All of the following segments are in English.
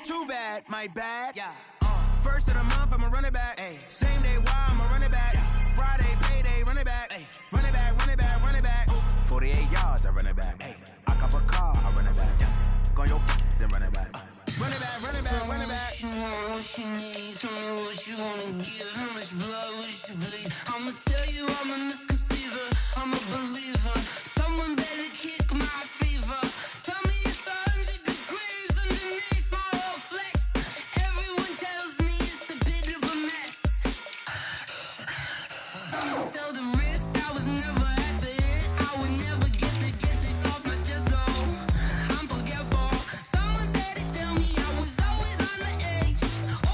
too bad, my bad. Yeah. First of the month, I'ma run it back. Ay. Same day, why I'ma run it back. Yeah. Friday, payday, run it back. Ay. Run it back, run it back, run it back. 48 yards, I run it back. Ay. I cop a car, I run it back. Yeah. Go your then run it back. Run it back, run it back, run it back. What you want, what you need, tell me what you wanna give. How much blood would you bleed? I'ma tell you I'm a misconceiver, I'm a believer. Someone better kick my fever. Tell me it's 100 degrees underneath my whole flesh. Everyone tells me it's a bit of a mess. I'ma tell the wrist I was never at the end. I would never get this off my chest though. I'm forgetful. Someone better tell me I was always on the edge.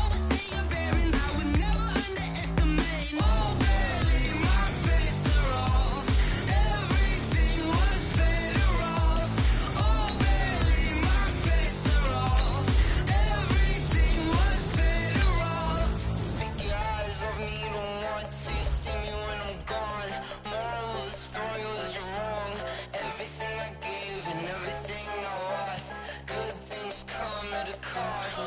Overstay your bearings, I would never underestimate. Oh baby, my bets are off. Everything was better off. Oh baby, my bets are off. Everything was better off. Take your eyes off me, don't want to see me when I'm gone. Moral of the story was you're wrong. Everything I gave and everything I lost. Good things come at a cost.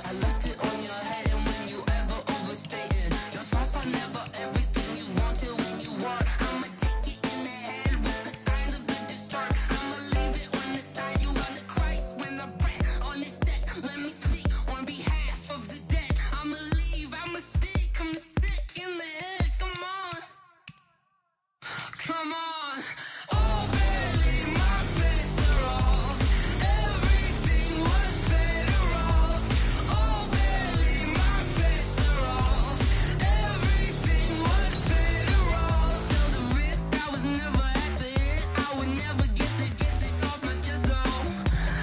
I left it on your head, and when you ever overstay it, your thoughts are never everything you want till when you want. I'ma take it in the head with the signs of the distort. I'ma leave it when it's time. You on the Christ when the breath on this set. Let me speak on behalf of the dead. I'ma leave, I'ma speak, I'm sick in the head. Come on, come on. Oh baby, my bets are off. Everything was better off. Oh baby, my bets are off. Everything was better off. Tell the wrist I was never at the end. I would never get this off my chest though.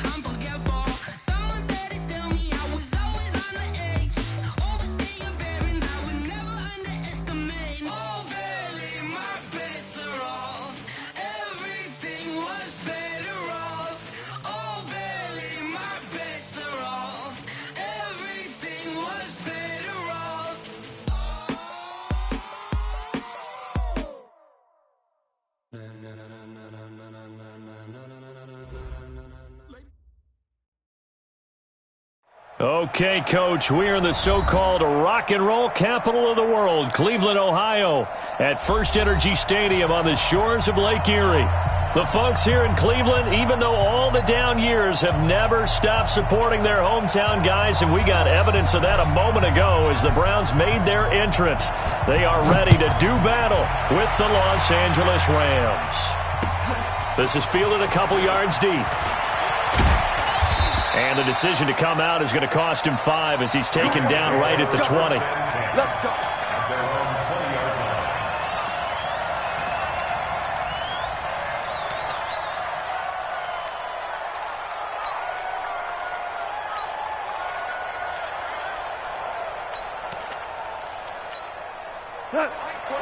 I'm forgetful. Someone better tell me I was always on the edge. Overstay your bearings, I would never underestimate. Oh baby, my bets are off. Everything was better off. Oh baby, my bets are off. Everything was better off. Okay, Coach, we are in the so-called rock and roll capital of the world, Cleveland, Ohio, at First Energy Stadium on the shores of Lake Erie. The folks here in Cleveland, even though all the down years, have never stopped supporting their hometown guys, and we got evidence of that a moment ago as the Browns made their entrance. They are ready to do battle with the Los Angeles Rams. This is fielded a couple yards deep. And the decision to come out is going to cost him 5 as he's taken down right at the 20. Let's go.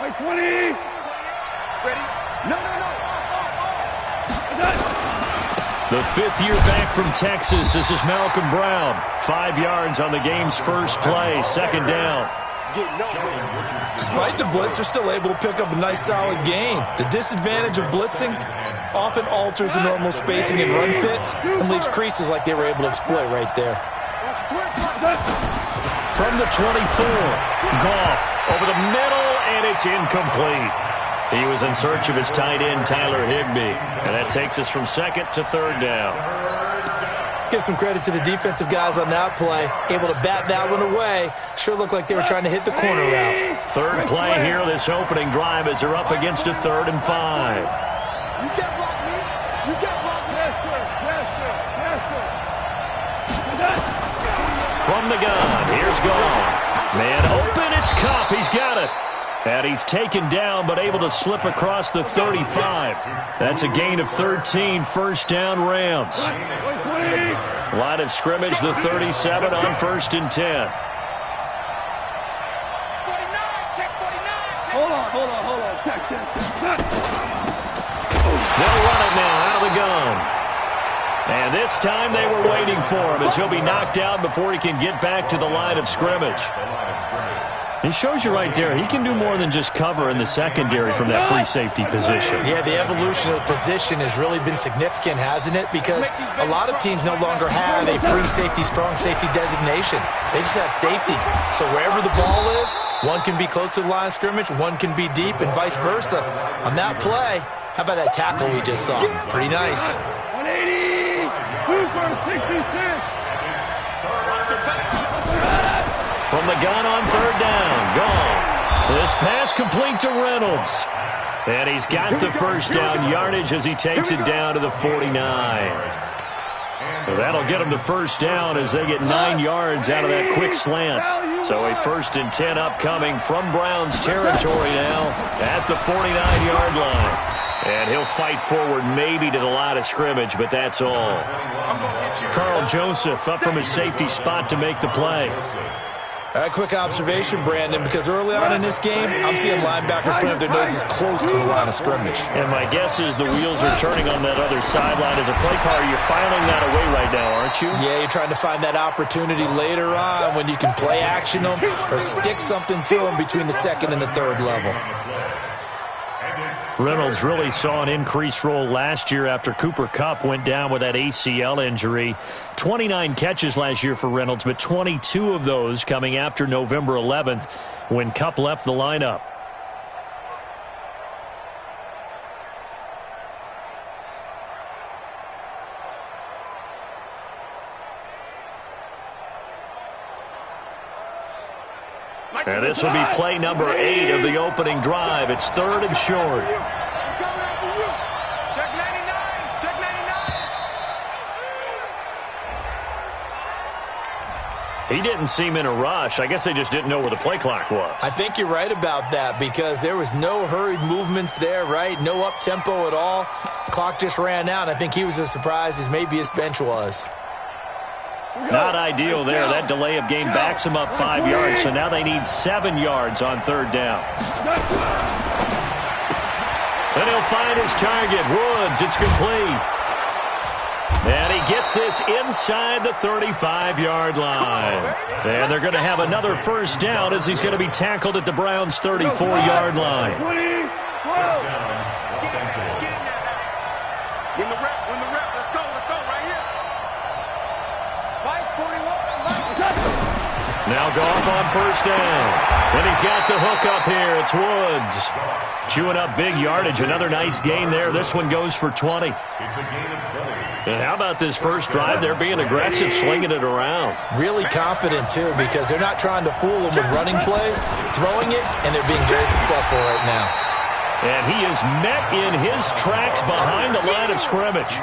Right, 20. Ready? No. The 5th year back from Texas, this is Malcolm Brown. 5 yards on the game's first play, second down. Despite the blitz, they're still able to pick up a nice, solid gain. The disadvantage of blitzing often alters the normal spacing and run fits and leaves creases like they were able to exploit right there. From the 24, Goff over the middle, and it's incomplete. He was in search of his tight end, Tyler Higbee, and that takes us from second to third down. Let's give some credit to the defensive guys on that play. Able to bat that one away. Sure looked like they were trying to hit the corner route. Third play here, this opening drive, as they're up against a 3rd and 5. You can't block me. You can't block me. Yes, sir. From the gun, here's Goff. Man open, it's Kupp. He's got it. And he's taken down, but able to slip across the 35. That's a gain of 13, first down Rams. Line of scrimmage, the 37 on 1st and 10. 49, check 49. Hold on. Check. They'll run it now out of the gun. And this time they were waiting for him as he'll be knocked out before he can get back to the line of scrimmage. He shows you right there, he can do more than just cover in the secondary from that free safety position. Yeah, the evolution of the position has really been significant, hasn't it? Because a lot of teams no longer have a free safety, strong safety designation. They just have safeties. So wherever the ball is, one can be close to the line of scrimmage, one can be deep, and vice versa. On that play, how about that tackle we just saw? Pretty nice. 180, 2 for 66. From the gun on third down, gone. This pass complete to Reynolds. And he's got the first down yardage as he takes it down to the 49. So that'll get him the first down as they get 9 yards out of that quick slant. So a 1st and 10 upcoming from Browns territory now at the 49-yard line. And he'll fight forward maybe to the line of scrimmage, but that's all. Carl Joseph up from his safety spot to make the play. A quick observation, Brandon, because early on in this game, I'm seeing linebackers putting their noses close to the line of scrimmage. And my guess is the wheels are turning on that other sideline. As a play caller, you're filing that away right now, aren't you? Yeah, you're trying to find that opportunity later on when you can play action them or stick something to them between the 2nd and the 3rd level. Reynolds really saw an increased role last year after Cooper Kupp went down with that ACL injury. 29 catches last year for Reynolds, but 22 of those coming after November 11th when Kupp left the lineup. And this will be play number 8 of the opening drive. It's 3rd and short. Check 99. Check 99. He didn't seem in a rush. I guess they just didn't know where the play clock was. I think you're right about that because there was no hurried movements there, right? No up-tempo at all. Clock just ran out. I think he was as surprised as maybe his bench was. Not ideal there. That delay of game backs him up 5 yards, so now they need 7 yards on 3rd down. And he'll find his target. Woods, it's complete. And he gets this inside the 35-yard line. And they're going to have another 1st down as he's going to be tackled at the Browns' 34-yard line. Win the rep. Let's go right here. 541. Now Goff on 1st down. And he's got the hook up here. It's Woods. Chewing up big yardage. Another nice gain there. This one goes for 20. And how about this first drive? They're being aggressive, slinging it around. Really confident, too, because they're not trying to fool them with running plays, throwing it, and they're being very successful right now. And he is met in his tracks behind the line of scrimmage.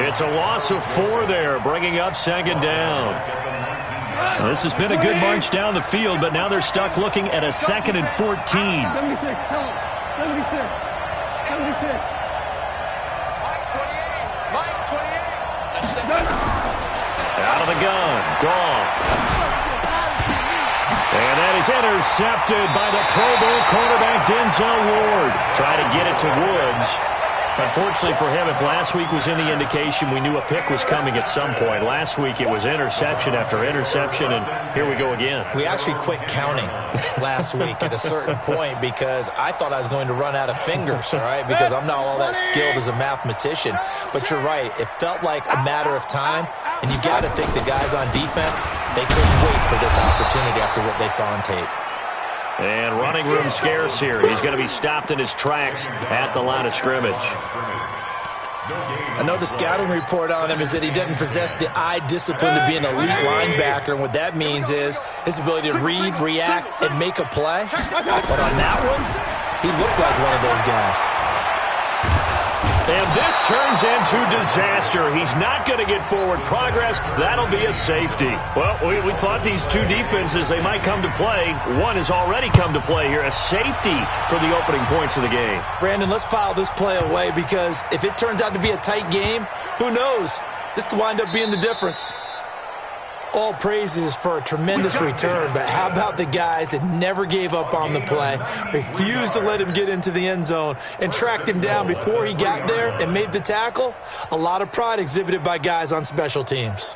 It's a loss of 4 there, bringing up 2nd down. Well, this has been a good march down the field, but now they're stuck looking at a 2nd and 14. 76, tell him. 76. 76. Out of the gun, Goff. And that is intercepted by the Pro Bowl quarterback Denzel Ward. Try to get it to Woods. Unfortunately for him, if last week was any indication, we knew a pick was coming at some point. Last week it was interception after interception, and here we go again. We actually quit counting last week at a certain point because I thought I was going to run out of fingers, all right, because I'm not all that skilled as a mathematician. But you're right. It felt like a matter of time, and you got to think the guys on defense, they couldn't wait for this opportunity after what they saw on tape. And running room scarce here. He's going to be stopped in his tracks at the line of scrimmage. I know the scouting report on him is that he doesn't possess the eye discipline to be an elite linebacker. And what that means is his ability to read, react, and make a play. But on that one, he looked like one of those guys. And this turns into disaster. He's not going to get forward progress. That'll be a safety. Well, we thought these two defenses, they might come to play. One has already come to play here. A safety for the opening points of the game. Brandon, let's file this play away because if it turns out to be a tight game, who knows? This could wind up being the difference. All praises for a tremendous return, but how about the guys that never gave up on the play, refused to let him get into the end zone, and tracked him down before he got there and made the tackle? A lot of pride exhibited by guys on special teams.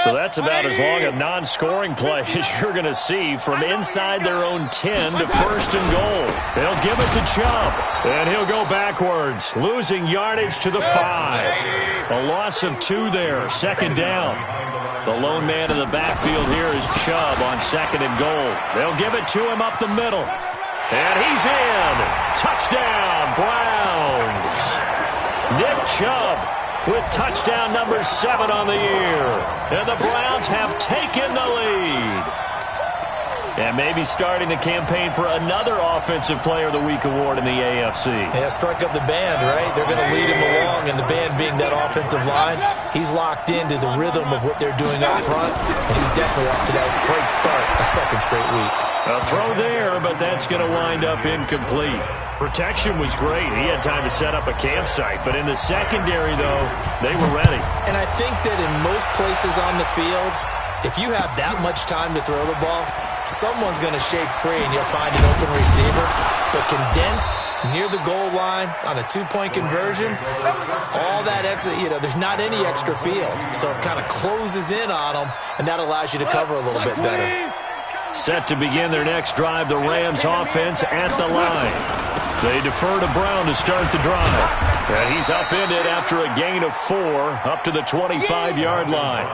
So that's about as long a non-scoring play as you're going to see from inside their own 10 to first and goal. They'll give it to Chubb, and he'll go backwards, losing yardage to the 5. A loss of 2 there, second down. The lone man in the backfield here is Chubb on second and goal. They'll give it to him up the middle. And he's in. Touchdown, Browns. Nick Chubb with touchdown number 7 on the year. And the Browns have taken the lead. And maybe starting the campaign for another Offensive Player of the Week award in the AFC. Yeah, strike up the band, right? They're going to lead him along, and the band being that offensive line, he's locked into the rhythm of what they're doing up front, and he's definitely off to that great start, a second straight week. A throw there, but that's going to wind up incomplete. Protection was great. He had time to set up a campsite, but in the secondary, though, they were ready. And I think that in most places on the field, if you have that much time to throw the ball, someone's going to shake free and you'll find an open receiver. But condensed near the goal line on a 2-point conversion, all that extra, there's not any extra field. So it kind of closes in on them, and that allows you to cover a little bit better. Set to begin their next drive, the Rams offense at the line. They defer to Brown to start the drive. And he's upended after a gain of 4 up to the 25-yard line.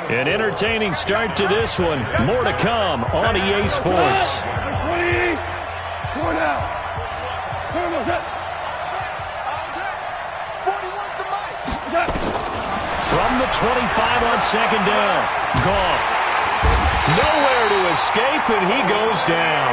An entertaining start to this one. More to come on EA Sports. 20. 4 now. From the 25 on second down. Goff. Nowhere to escape, and he goes down.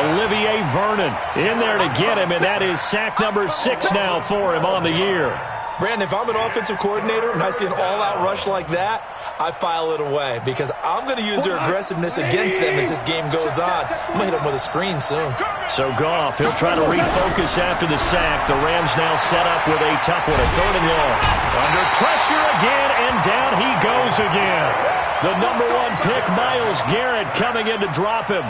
Olivier Vernon in there to get him, and that is sack number 6 now for him on the year. Brandon, if I'm an offensive coordinator and I see an all-out rush like that, I file it away because I'm going to use their aggressiveness against them as this game goes on. I'm going to hit them with a screen soon. So Goff, he'll try to refocus after the sack. The Rams now set up with a tough one, a 3rd and long. Under pressure again, and down he goes again. The number 1 pick, Myles Garrett, coming in to drop him.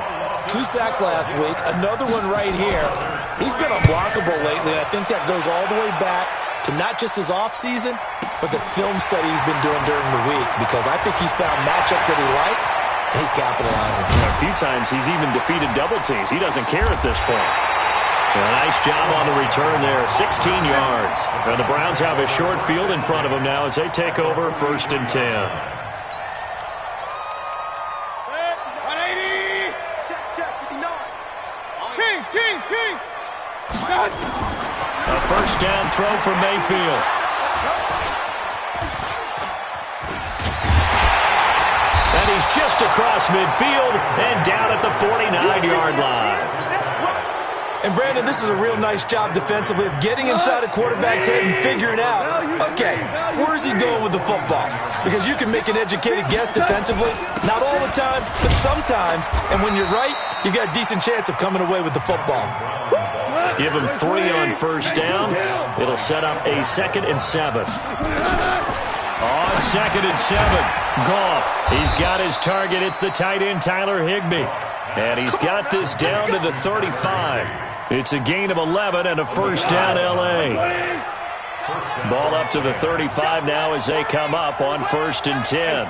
2 sacks last week, another one right here. He's been unblockable lately, and I think that goes all the way back to not just his offseason, but the film study he's been doing during the week, because I think he's found matchups that he likes, and he's capitalizing. A few times he's even defeated double teams. He doesn't care at this point. A nice job on the return there, 16 yards. And the Browns have a short field in front of them now as they take over 1st and 10. 180. Check, 59. King. A first down throw for Mayfield. And he's just across midfield and down at the 49-yard line. And, Brandon, this is a real nice job defensively of getting inside a quarterback's head and figuring out, okay, where's he going with the football? Because you can make an educated guess defensively, not all the time, but sometimes. And when you're right, you got a decent chance of coming away with the football. Give him 3 on first down. It'll set up a 2nd and 7. On 2nd and 7, Goff. He's got his target. It's the tight end, Tyler Higbee. And he's got this down to the 35. It's a gain of 11 and a first down, L.A. Ball up to the 35 now as they come up on 1st and 10.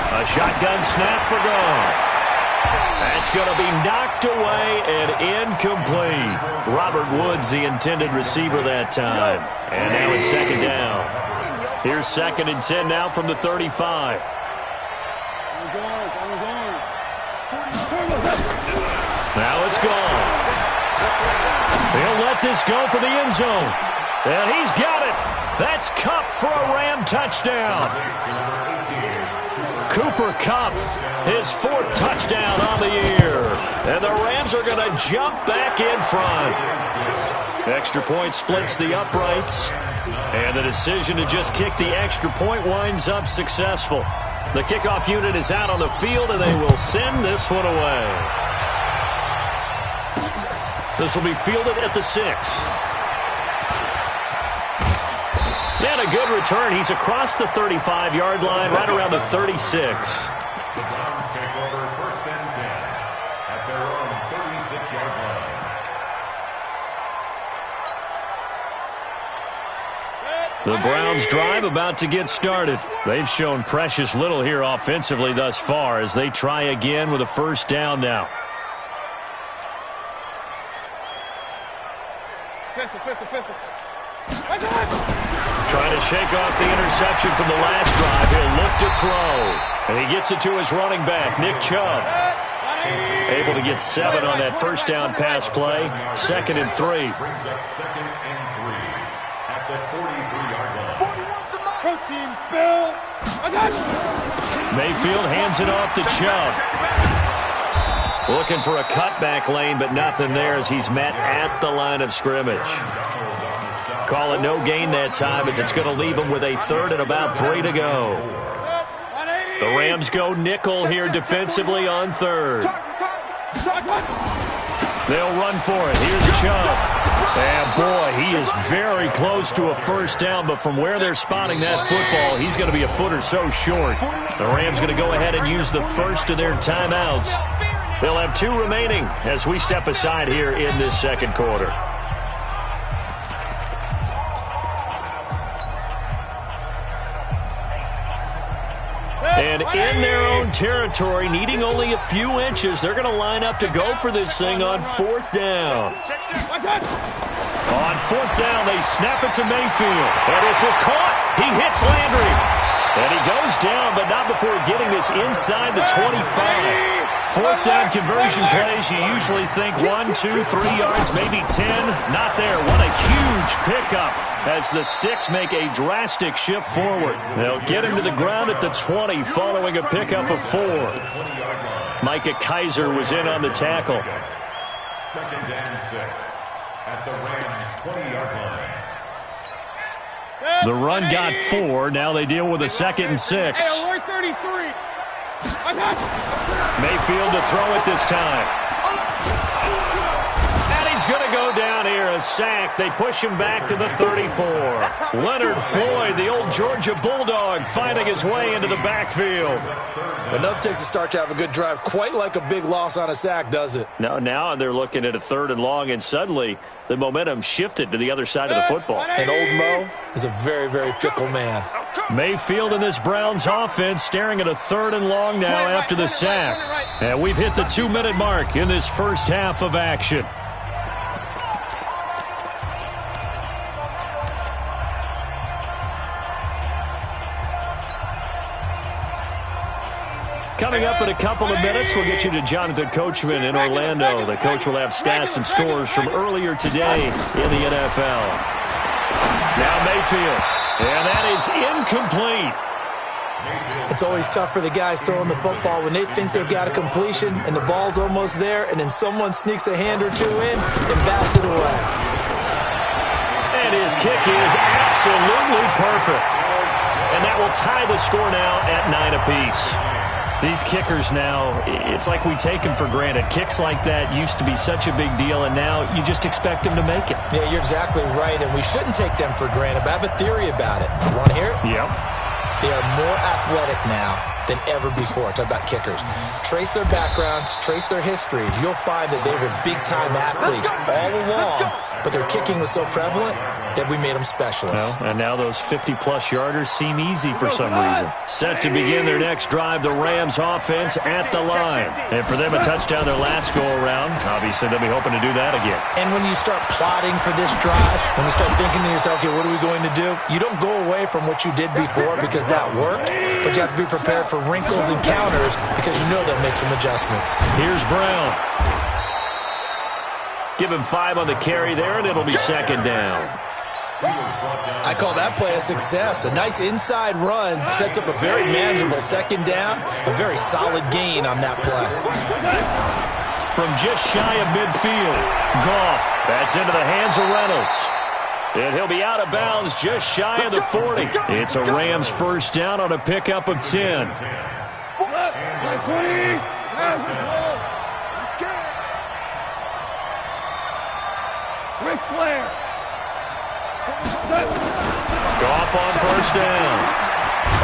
A shotgun snap for Goff. That's going to be knocked away and incomplete. Robert Woods, the intended receiver that time. And now it's 2nd down. Here's 2nd and 10 now from the 35. Now it's gone. He'll let this go for the end zone. And he's got it. That's Kupp for a Ram touchdown. Cooper Kupp, his 4th touchdown on the year. And the Rams are going to jump back in front. Extra point splits the uprights. And the decision to just kick the extra point winds up successful. The kickoff unit is out on the field, and they will send this one away. This will be fielded at the 6. And a good return. He's across the 35-yard line, right around the 36. The Browns take over 1st and 10 at their own 36-yard line. The Browns' drive about to get started. They've shown precious little here offensively thus far as they try again with a first down now. Trying to shake off the interception from the last drive. He'll look to throw. And he gets it to his running back, Nick Chubb. Able to get 7 on that first down pass play. 2nd and 3. Brings up 2nd and 3 at the 43-yard line. Protein spill. Mayfield hands it off to Chubb. Looking for a cutback lane, but nothing there as he's met at the line of scrimmage. Call it no gain that time as it's going to leave him with a 3rd and about 3 to go. The Rams go nickel here defensively on 3rd. They'll run for it. Here's Chubb. And boy, he is very close to a first down, but from where they're spotting that football, he's going to be a foot or so short. The Rams going to go ahead and use the first of their timeouts. They'll have 2 remaining as we step aside here in this second quarter. And in their own territory, needing only a few inches, they're going to line up to go for this thing on 4th down. On 4th down, they snap it to Mayfield. And this is caught. He hits Landry. And he goes down, but not before getting this inside the 25. 4th down conversion plays, you usually think 1, 2, 3 yards, maybe 10. Not there. What a huge pickup as the Sticks make a drastic shift forward. They'll get him to the ground at the 20 following a pickup of 4. Micah Kaiser was in on the tackle. 2nd and 6 at the Rams' 20-yard line. The run got 4. Now they deal with a 2nd and 6. Mayfield to throw it this time. And he's going to go down here, a sack. They push him back to the 34. Leonard Floyd, the old Georgia Bulldog, finding his way into the backfield. Enough takes to start to have a good drive. Quite like a big loss on a sack, does it? No, now they're looking at a 3rd and long, and suddenly the momentum shifted to the other side of the football. And old Mo is a very, very fickle man. Mayfield in this Browns offense staring at a 3rd and long now after the sack. And we've hit the 2-minute mark in this first half of action. Coming up in a couple of minutes, we'll get you to Jonathan Coachman in Orlando. The coach will have stats and scores from earlier today in the NFL. Now Mayfield, and that is incomplete. It's always tough for the guys throwing the football when they think they've got a completion and the ball's almost there, and then someone sneaks a hand or 2 in and bats it away. And his kick is absolutely perfect. And that will tie the score now at 9 apiece. These kickers now, it's like we take them for granted. Kicks like that used to be such a big deal, and now you just expect them to make it. Yeah, you're exactly right, and we shouldn't take them for granted, but I have a theory about it. You want to hear it? Yep. They are more athletic now than ever before. Talk about kickers. Trace their backgrounds, trace their histories. You'll find that they were big-time athletes all along, but their kicking was so prevalent that we made them specialists. Well, and now those 50-plus yarders seem easy for some reason. Set to begin their next drive, the Rams offense at the line. And for them, a touchdown their last go-around. Obviously, they'll be hoping to do that again. And when you start plotting for this drive, when you start thinking to yourself, okay, what are we going to do? You don't go away from what you did before because that worked, but you have to be prepared for wrinkles and counters because you know they'll make some adjustments. Here's Brown. Give him 5 on the carry there, and it'll be 2nd down. I call that play a success. A nice inside run sets up a very manageable 2nd down. A very solid gain on that play. From just shy of midfield, Goff. That's into the hands of Reynolds. And he'll be out of bounds just shy of the 40. It's a Rams first down on a pickup of 10. Ric Flair. Goff on first down.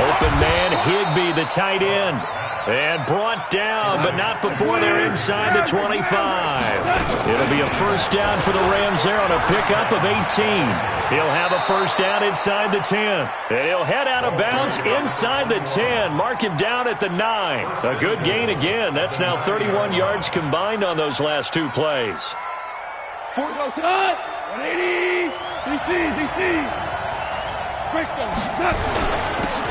Open man, Higbee Higbee, the tight end. And brought down, but not before they're inside the 25. It'll be a first down for the Rams there on a pickup of 18. He'll have a first down inside the 10. And he'll head out of bounds inside the 10. Mark him down at the 9. A good gain again. That's now 31 yards combined on those last two plays. 180. DC.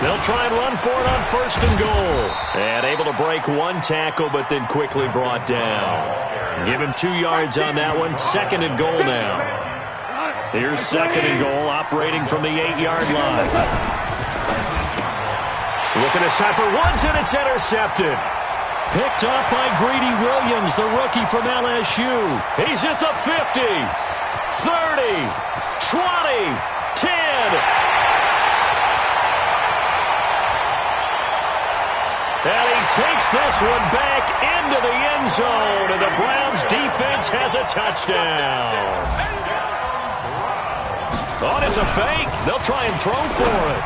They'll try and run for it on first and goal. And able to break one tackle, but then quickly brought down. Give him 2 yards on that one. Second and goal now. Here's second and goal, operating from the 8-yard line. Looking this time for Woods, and it's intercepted. Picked off by Greedy Williams, the rookie from LSU. He's at the 50, 30, 20, 10. And he takes this one back into the end zone, and the Browns defense has a touchdown. Oh, it's a fake. They'll try and throw for it.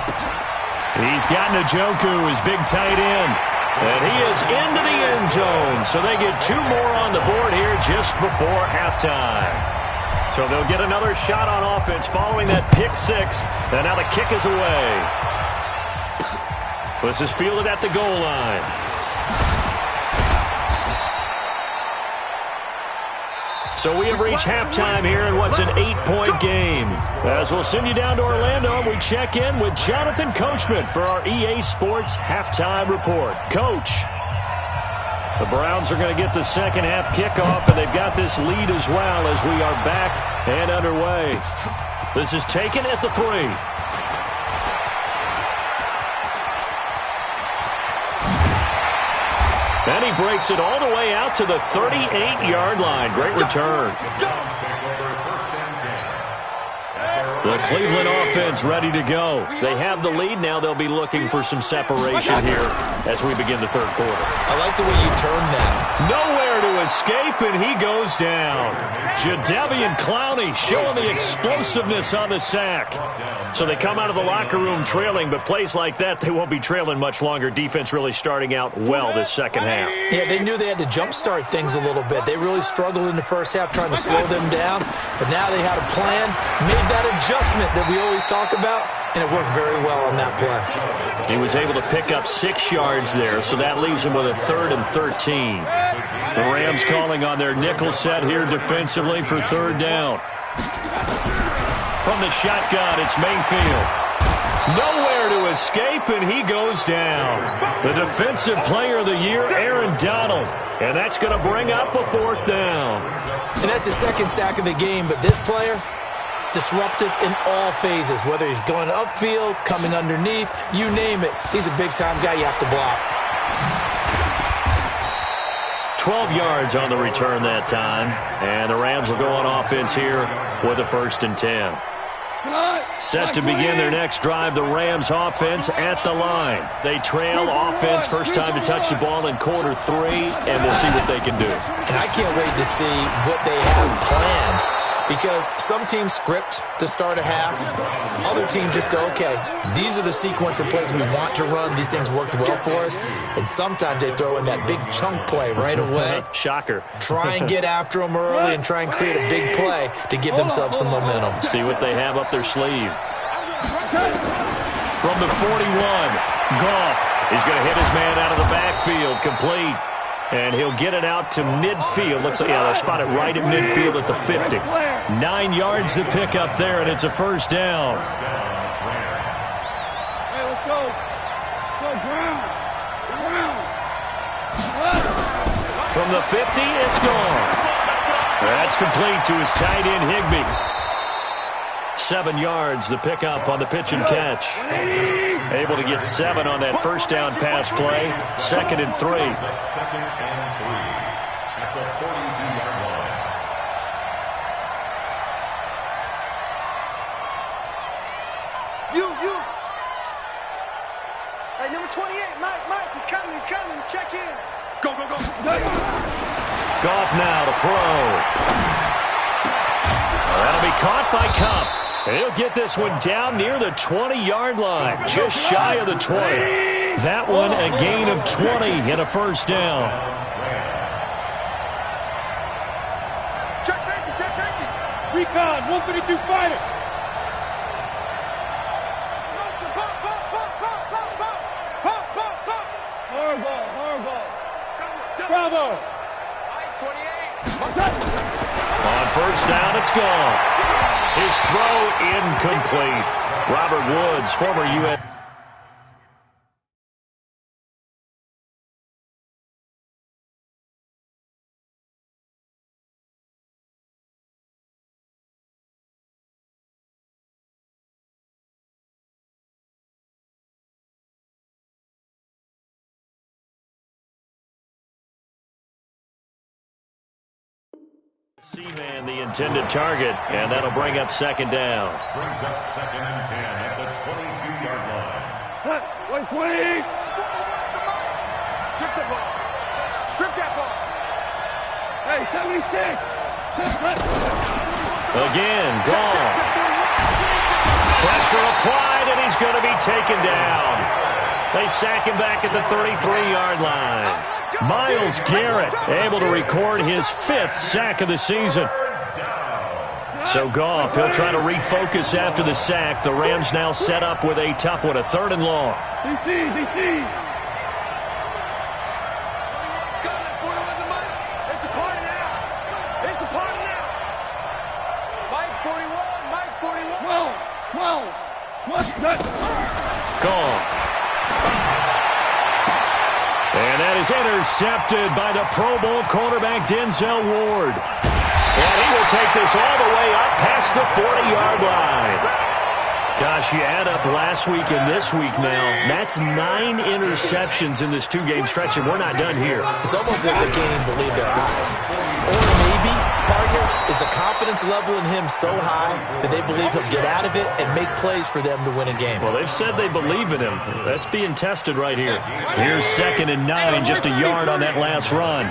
He's got Njoku, his big tight end. And he is into the end zone, so they get 2 more on the board here just before halftime. So they'll get another shot on offense following that pick 6, and now the kick is away. This is fielded at the goal line. So we have reached halftime here in what's an 8-point game. As we'll send you down to Orlando, we check in with Jonathan Coachman for our EA Sports Halftime Report. Coach, the Browns are going to get the second half kickoff, and they've got this lead as well as we are back and underway. This is taken at the 3. And he breaks it all the way out to the 38-yard line. Great return. The Cleveland offense ready to go. They have the lead. Now they'll be looking for some separation here as we begin the third quarter. I like the way you turned that. Nowhere to escape, and he goes down. Jadeveon Clowney showing the explosiveness on the sack. So they come out of the locker room trailing, but plays like that, they won't be trailing much longer. Defense really starting out well this second half. Yeah, they knew they had to jumpstart things a little bit. They really struggled in the first half trying to slow them down, but now they had a plan, made that adjustment that we always talk about, and it worked very well on that play. He was able to pick up 6 yards there, so that leaves him with a 3rd and 13. The Rams calling on their nickel set here defensively for third down. From the shotgun, it's Mayfield. Nowhere to escape, and he goes down. The defensive player of the year, Aaron Donald. And that's going to bring up a 4th down. And that's his second sack of the game, but this player, disruptive in all phases, whether he's going upfield, coming underneath, you name it. He's a big-time guy you have to block. 12 yards on the return that time. And the Rams will go on offense here with a 1st and 10. Set to begin their next drive, the Rams offense at the line. They trail offense, first time to touch the ball in quarter 3, and we'll see what they can do. And I can't wait to see what they have planned, because some teams script to start a half. Other teams just go, okay, these are the sequence of plays we want to run. These things worked well for us. And sometimes they throw in that big chunk play right away. Shocker. Try and get after them early and try and create a big play to give themselves some momentum. See what they have up their sleeve. From the 41, Goff is going to hit his man out of the backfield, complete. And he'll get it out to midfield. Looks like, yeah, they'll spot it right at midfield at the 50. 9 yards to pick up there, and it's a first down. Hey, let's go. Go, Brown. From the 50, it's gone. That's complete to his tight end, Higbee. 7 yards, the pickup on the pitch and catch. Able to get 7 on that first down pass play. 2nd and 3. 2nd and 3 at the 42-yard line. You. Hey, number 28, Mike, he's coming. Check in. Go. Goff now to throw. That'll be caught by Kupp. And he'll get this one down near the 20-yard line, just shy of the 20. That one a gain of 20 and a first down. Check safety, check safety. Recon, 152 fighter. Hard ball, hard ball. Bravo. 28. On first down, it's gone. His throw incomplete. Robert Woods, former U.S. Seaman, the intended target, and that'll bring up second down. Brings up 2nd and 10 at the 22-yard line. Cut. 120. Strip the ball. Strip that ball. Hey, 76. Again, gone. Pressure applied, and he's going to be taken down. They sack him back at the 33-yard line. Myles Garrett able to record his 5th sack of the season. So Goff, he'll try to refocus after the sack. The Rams now set up with a tough one, a 3rd and long. DC. Gone. And that is intercepted by the Pro Bowl cornerback Denzel Ward. And he will take this all the way up past the 40-yard line. Gosh, you add up last week and this week now. That's 9 interceptions in this 2-game stretch, and we're not done here. It's almost like they can't even believe their eyes. Or maybe, partner, is the confidence level in him so high that they believe he'll get out of it and make plays for them to win a game. Well, they've said they believe in him. That's being tested right here. Here's 2nd and 9, just a yard on that last run.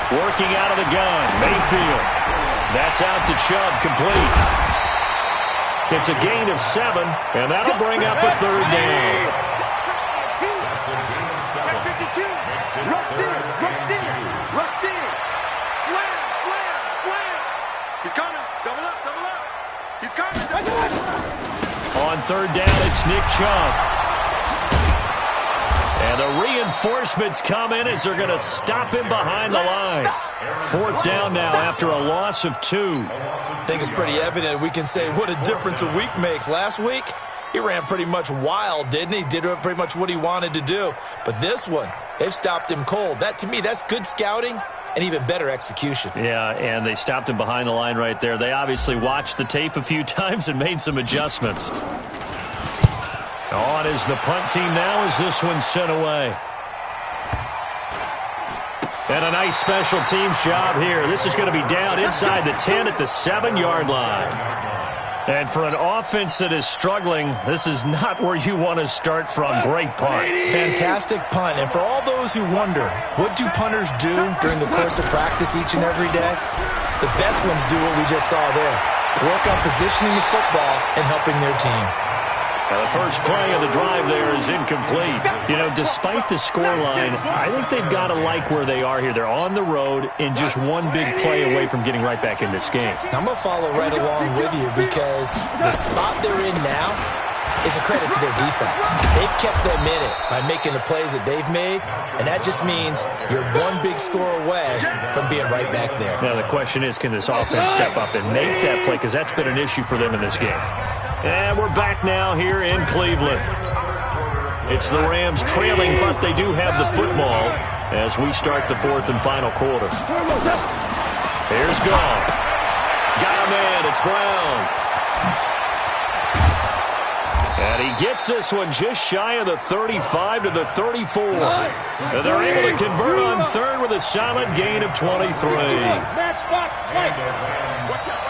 Working out of the gun, Mayfield. That's out to Chubb, complete. It's a gain of 7, and that'll bring up a 3rd down. Rush in. Slam. He's coming. Double up. He's coming. On 3rd down, it's Nick Chubb. And the reinforcements come in as they're going to stop him behind the line. 4th down now after a loss of 2. I think it's pretty evident we can say what a difference a week makes. Last week, he ran pretty much wild, didn't he? Did pretty much what he wanted to do. But this one, they've stopped him cold. That, to me, that's good scouting and even better execution. Yeah, and they stopped him behind the line right there. They obviously watched the tape a few times and made some adjustments. On is the punt team now as this one's sent away. And a nice special teams job here. This is going to be down inside the 10 at the 7-yard line. And for an offense that is struggling, this is not where you want to start from. Great punt. Fantastic punt. And for all those who wonder, what do punters do during the course of practice each and every day? The best ones do what we just saw there. Work on positioning the football and helping their team. Now the first play of the drive there is incomplete. You know, despite the scoreline, I think they've got to like where they are here. They're on the road and just one big play away from getting right back in this game. I'm going to follow right along with you because the spot they're in now is a credit to their defense. They've kept them in it by making the plays that they've made, and that just means you're one big score away from being right back there. Now the question is, can this offense step up and make that play? Because that's been an issue for them in this game. And we're back now here in Cleveland. It's the Rams trailing, but they do have the football as we start the 4th and final quarter. Here's Goff. Got a man. It's Brown. And he gets this one just shy of the 35 to the 34. And they're able to convert on 3rd with a solid gain of 23. Match box, fight. Watch out.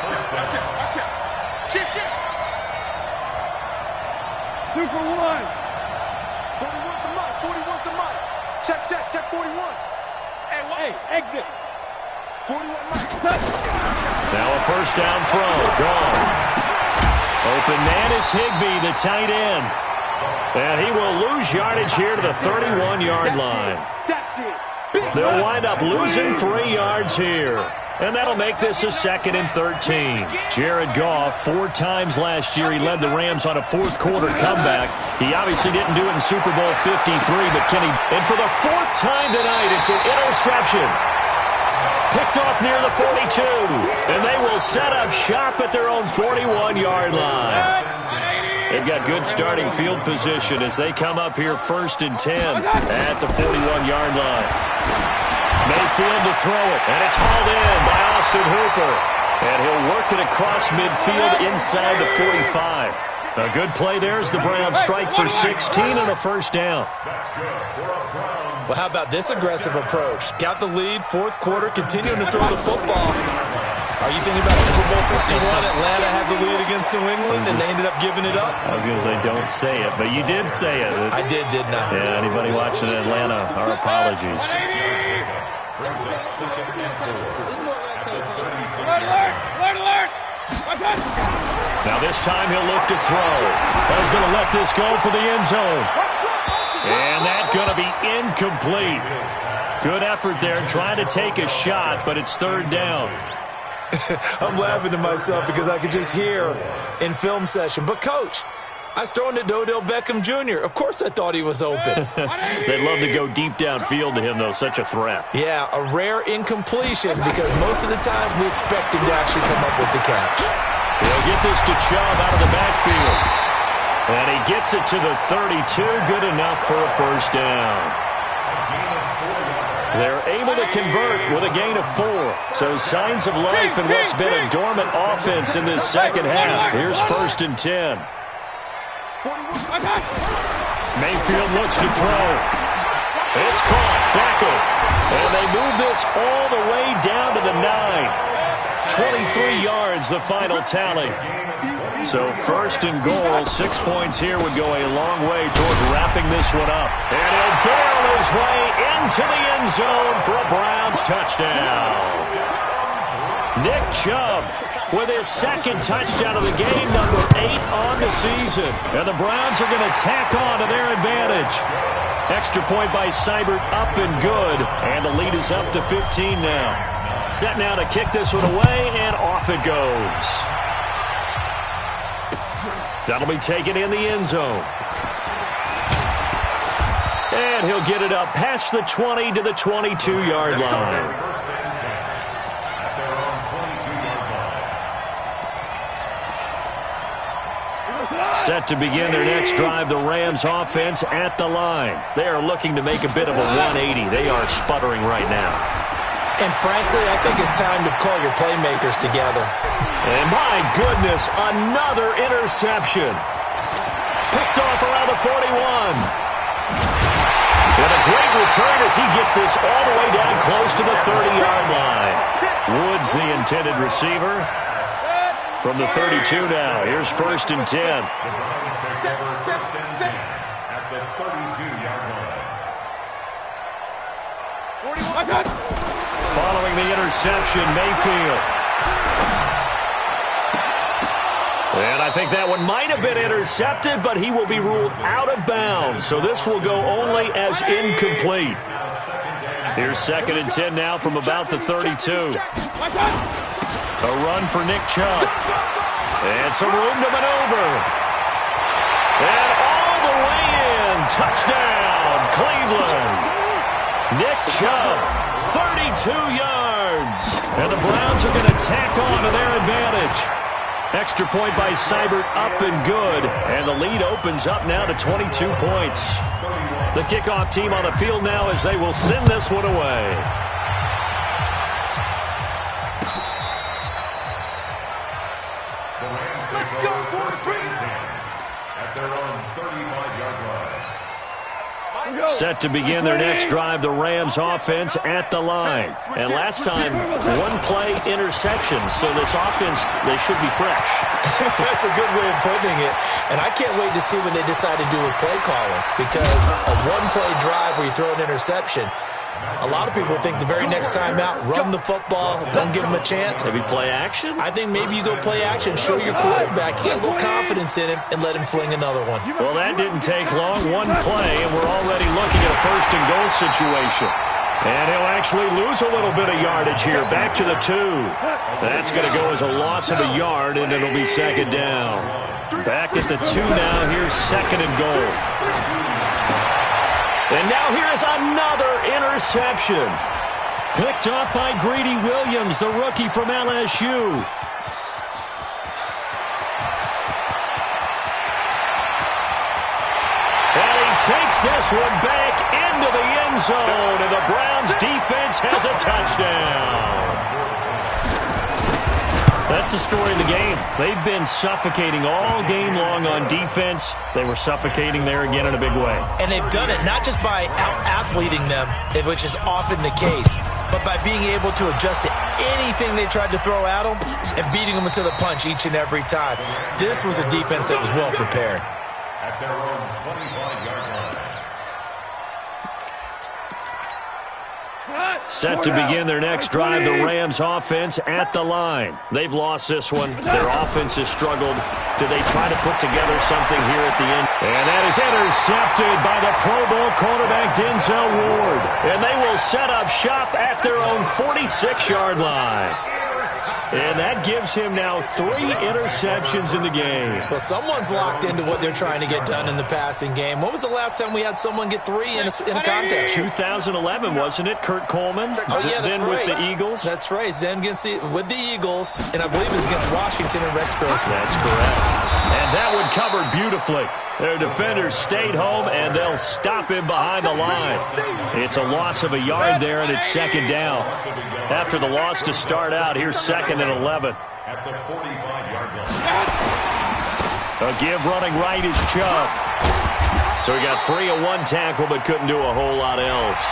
Shift. 2 for 1. 41 to Mike. Check 41. Hey, exit. 41 Mike. Now a first down throw. Gone. Open man is Higbee, the tight end. And he will lose yardage here to the 31-yard line. They'll wind up losing 3 yards here. And that'll make this a 2nd and 13. Jared Goff, 4 times last year, he led the Rams on a fourth-quarter comeback. He obviously didn't do it in Super Bowl 53, but Kenny, and for the 4th time tonight, it's an interception. Picked off near the 42, and they will set up shop at their own 41-yard line. They've got good starting field position as they come up here 1st and 10 at the 41-yard line. Mayfield to throw it, and it's hauled in by Austin Hooper. And he'll work it across midfield inside the 45. A good play there as the Browns strike for 16 and a first down. Well, how about this aggressive approach? Got the lead, 4th quarter, continuing to throw the football. Are you thinking about Super Bowl 51? Atlanta had the lead against New England, and they ended up giving it up? I was going to say, don't say it, but you did say it. I did, didn't I? Yeah, anybody watching Atlanta, our apologies. Now this time he'll look to throw. He's going to let this go for the end zone. And that's going to be incomplete. Good effort there trying to take a shot, but it's 3rd down. I'm laughing to myself because I could just hear in film session. But, Coach, I was throwing it to Odell Beckham Jr. Of course I thought he was open. They'd love to go deep downfield to him, though. Such a threat. Yeah, a rare incompletion because most of the time we expect him to actually come up with the catch. He'll get this to Chubb out of the backfield. And he gets it to the 32. Good enough for a first down. They're able to convert with a gain of 4. So signs of life in what's been a dormant offense in this second half. Here's 1st and 10. Mayfield looks to throw. It's caught. Backled. And they move this all the way down to the 9. 23 yards, the final tally. So 1st and goal, 6 points here would go a long way toward wrapping this one up. And he'll barrel his way into the end zone for a Browns touchdown. Nick Chubb with his 2nd touchdown of the game, number 8 on the season. And the Browns are going to tack on to their advantage. Extra point by Seibert, up and good. And the lead is up to 15 now. Set now to kick this one away, and off it goes. That'll be taken in the end zone. And he'll get it up past the 20 to the 22-yard line. Set to begin their next drive, the Rams offense at the line. They are looking to make a bit of a 180. They are sputtering right now. And frankly, I think it's time to call your playmakers together. And my goodness, another interception. Picked off around the 41. And a great return as he gets this all the way down close to the 30-yard line. Woods, the intended receiver. From the 32 now. Here's 1st and 10. At the 32-yard line. Following the interception, Mayfield. And I think that one might have been intercepted, but he will be ruled out of bounds. So this will go only as incomplete. Here's 2nd and 10 now from about the 32. A run for Nick Chubb. And some room to maneuver. And all the way in. Touchdown, Cleveland. Nick Chubb, 32 yards. And the Browns are going to tack on to their advantage. Extra point by Seibert, up and good. And the lead opens up now to 22 points. The kickoff team on the field now as they will send this one away. Let's go, at their own 35-yard line. Set to begin their next drive, the Rams offense at the line. And last time, one-play interception, so this offense, they should be fresh. That's a good way of putting it. And I can't wait to see what they decide to do with play calling, because a one-play drive where you throw an interception, A lot of people think the very next time out, run the football, don't give him a chance. Maybe play action? I think maybe you go play action, show your quarterback, you get a little confidence in him, and let him fling another one. Well, that didn't take long. One play, and we're already looking at a first-and-goal situation. And he'll actually lose a little bit of yardage here. Back to the 2. That's going to go as a loss of a yard, and it'll be second down. Back at the 2 now. Here's second and goal. And now here is another interception. Picked up by Greedy Williams, the rookie from LSU. And he takes this one back into the end zone, and the Browns defense has a touchdown. That's the story of the game. They've been suffocating all game long on defense. They were suffocating there again in a big way. And they've done it not just by out-athleting them, which is often the case, but by being able to adjust to anything they tried to throw at them and beating them to the punch each and every time. This was a defense that was well prepared. At their own 25-yard line. Set to begin their next drive, the Rams offense at the line. They've lost this one. Their offense has struggled. Do they try to put together something here at the end? And that is intercepted by the Pro Bowl cornerback Denzel Ward. And they will set up shop at their own 46-yard line. And that gives him now 3 interceptions in the game. Well, someone's locked into what they're trying to get done in the passing game. When was the last time we had someone get 3 in a contest? 2011, wasn't it? Kurt Coleman. Oh, yeah, that's then right. with the Eagles. That's right. Then with the Eagles, and I believe it was against Washington and Rex Grossman. That's correct. And that one covered beautifully. Their defenders stayed home, and they'll stop him behind the line. It's a loss of a yard there, and it's second down. After the loss to start out, here's second and 11. At the 45-yard line. A give running right is Chubb. So he got free of one tackle, but couldn't do a whole lot else.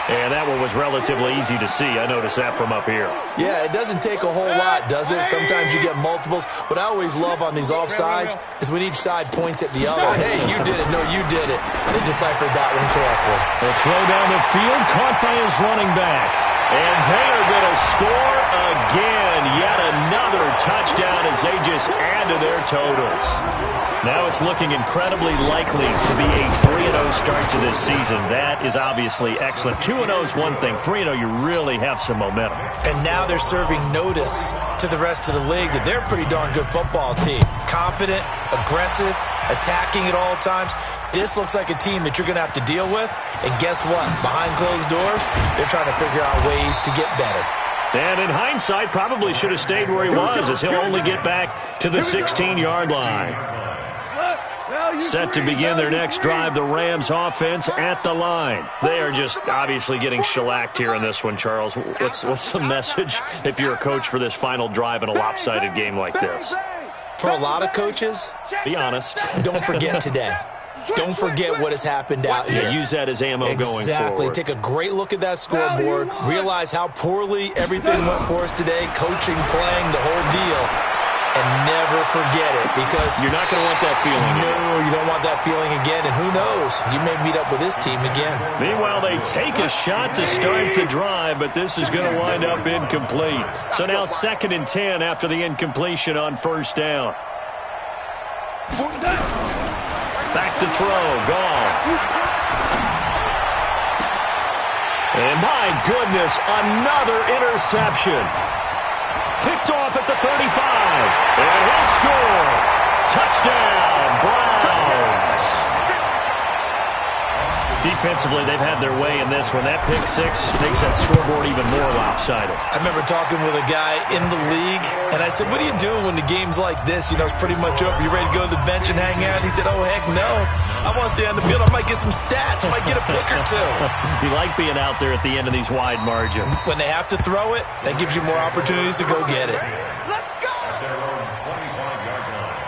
And that one was relatively easy to see. I noticed that from up here. Yeah, it doesn't take a whole lot, does it? Sometimes you get multiples. What I always love on these offsides is when each side points at the other. Hey, you did it. No, you did it. They deciphered that one correctly. A throw down the field, caught by his running back. And they are going to score again. Yet another touchdown as they just add to their totals. Now it's looking incredibly likely to be a 3-0 start to this season. That is obviously excellent. 2-0 is one thing. 3-0, you really have some momentum. And now they're serving notice to the rest of the league that they're a pretty darn good football team. Confident, aggressive, attacking at all times. This looks like a team that you're going to have to deal with. And guess what? Behind closed doors, they're trying to figure out ways to get better. And in hindsight, probably should have stayed where he was, as he'll only get back to the 16-yard line. Set to begin their next drive, the Rams offense at the line. They are just obviously getting shellacked here in this one, Charles. What's the message if you're a coach for this final drive in a lopsided game like this? For a lot of coaches, be honest. Don't forget today. Don't forget what has happened out here. Yeah, use that as ammo going forward. Exactly. Take a great look at that scoreboard. Realize how poorly everything went for us today. Coaching, playing, the whole deal. And never forget it, because you're not going to want that feeling again. No, you don't want that feeling again. And who knows? You may meet up with this team again. Meanwhile, they take a shot to start the drive, but this is going to wind up incomplete. So now 2nd and 10 after the incompletion on first down. Back to throw. Gone. And my goodness, another interception. Picked off at the 35. And he'll score. Touchdown, Browns. Defensively, they've had their way in this one. That pick six makes that scoreboard even more lopsided. I remember talking with a guy in the league, and I said, what do you do when the game's like this? You know, it's pretty much over. You ready to go to the bench and hang out? He said, oh, heck no. I want to stay on the field. I might get some stats. I might get a pick or two. You like being out there at the end of these wide margins. When they have to throw it, that gives you more opportunities to go get it. At their own 25-yard line.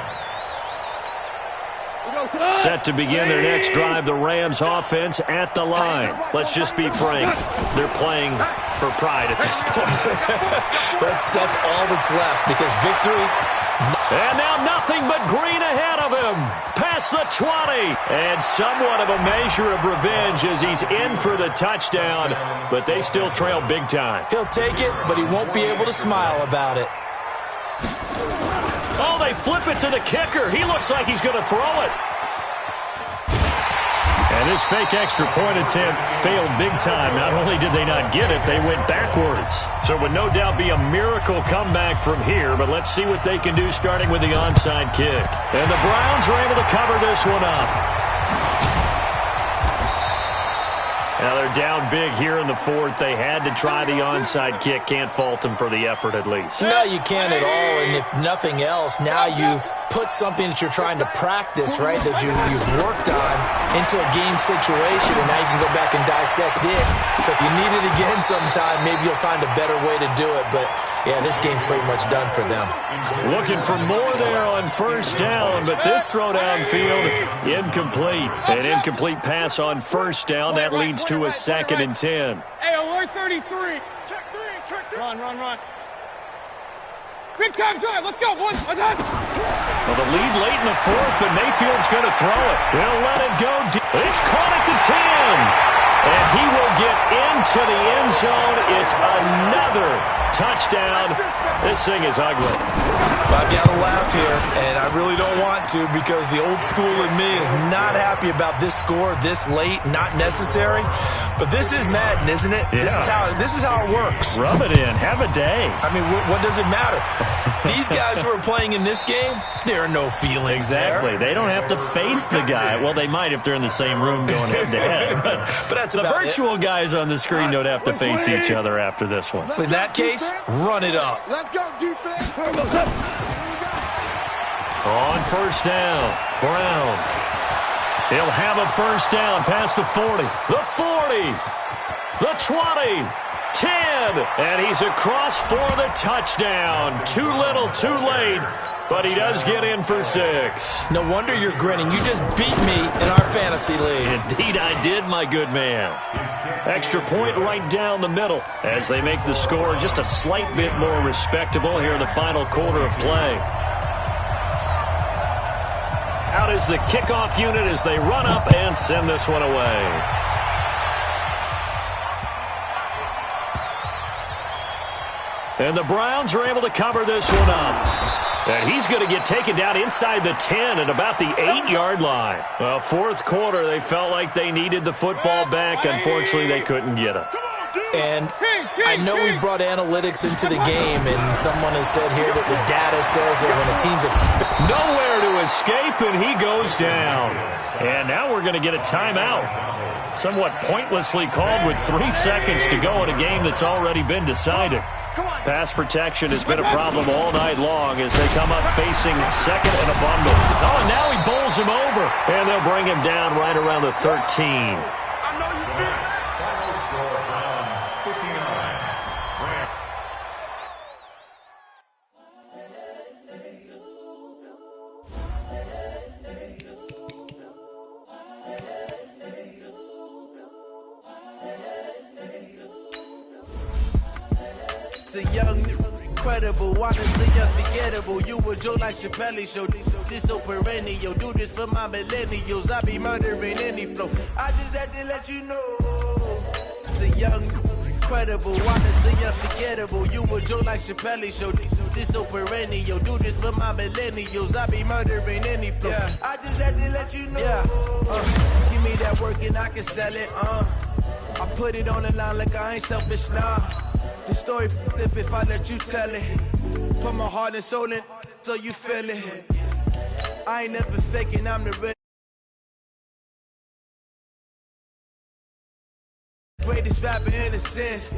Set to begin their next drive, the Rams offense at the line. Let's just be frank. They're playing for pride at this point. That's all that's left because victory. And now nothing but green ahead of him. Past the 20. And somewhat of a measure of revenge as he's in for the touchdown. But they still trail big time. He'll take it, but he won't be able to smile about it. Oh, they flip it to the kicker. He looks like he's going to throw it. And this fake extra point attempt failed big time. Not only did they not get it, they went backwards. So it would no doubt be a miracle comeback from here, but let's see what they can do starting with the onside kick. And the Browns are able to cover this one up. Now they're down big here in the fourth. They had to try the onside kick. Can't fault them for the effort at least. No, you can't at all. And if nothing else, now you've put something that you're trying to practice, right, that you've worked on into a game situation, and now you can go back and dissect it. So if you need it again sometime, maybe you'll find a better way to do it. But, yeah, this game's pretty much done for them. Looking for more there on first down, but this throw downfield, incomplete. An incomplete pass on first down. That leads to a 2nd and 10. Hey, alert 33. Check 3. Run. Big time drive. Let's go, boys. Well, the lead late in the fourth, but Mayfield's going to throw it. They'll let it go. It's caught at the 10. And he will get into the end zone. It's another touchdown. This thing is ugly. I've got to laugh here, and I really don't want to because the old school in me is not happy about this score this late, not necessary. But this is Madden, isn't it? Yeah. This is how it works. Rub it in. Have a day. I mean, what does it matter? These guys who are playing in this game, there are no feelings Exactly. there. They don't have to face the guy. Well, they might if they're in the same room going head-to-head. But that's the about virtual guys on the screen don't have to face each other after this one. In that case, run it up. Let's go, defense. On first down, Brown. He'll have a first down past the 40. The 40. The 20. 10. And he's across for the touchdown. Too little, too late. But he does get in for 6. No wonder you're grinning. You just beat me in our fantasy league. Indeed I did, my good man. Extra point right down the middle as they make the score just a slight bit more respectable here in the final quarter of play. Out is the kickoff unit as they run up and send this one away. And the Browns are able to cover this one up. And he's going to get taken down inside the 10 at about the 8-yard line. Well, fourth quarter, they felt like they needed the football back. Unfortunately, they couldn't get it. And I know we brought analytics into the game, and someone has said here that the data says that when a team's nowhere to escape, and he goes down. And now we're going to get a timeout. Somewhat pointlessly called with 3 seconds to go in a game that's already been decided. Pass protection has been a problem all night long as they come up facing second and a bundle. Oh, and now he bowls him over. And they'll bring him down right around the 13. Final score, Browns 59. The young, incredible, honestly unforgettable. You a Joe like Chappelle show. This so perennial. Do this for my millennials. I be murdering any flow. I just had to let you know. It's the young, incredible, honestly unforgettable. You a Joe like Chappelle show. This so perennial. Do this for my millennials. I be murdering any flow. Yeah. I just had to let you know. Yeah. Give me that work and I can sell it. I put it on the line like I ain't selfish, nah. The story flip if I let you tell it. Put my heart and soul in so you feel it. I ain't never faking, I'm the real. Greatest rapper in a sense.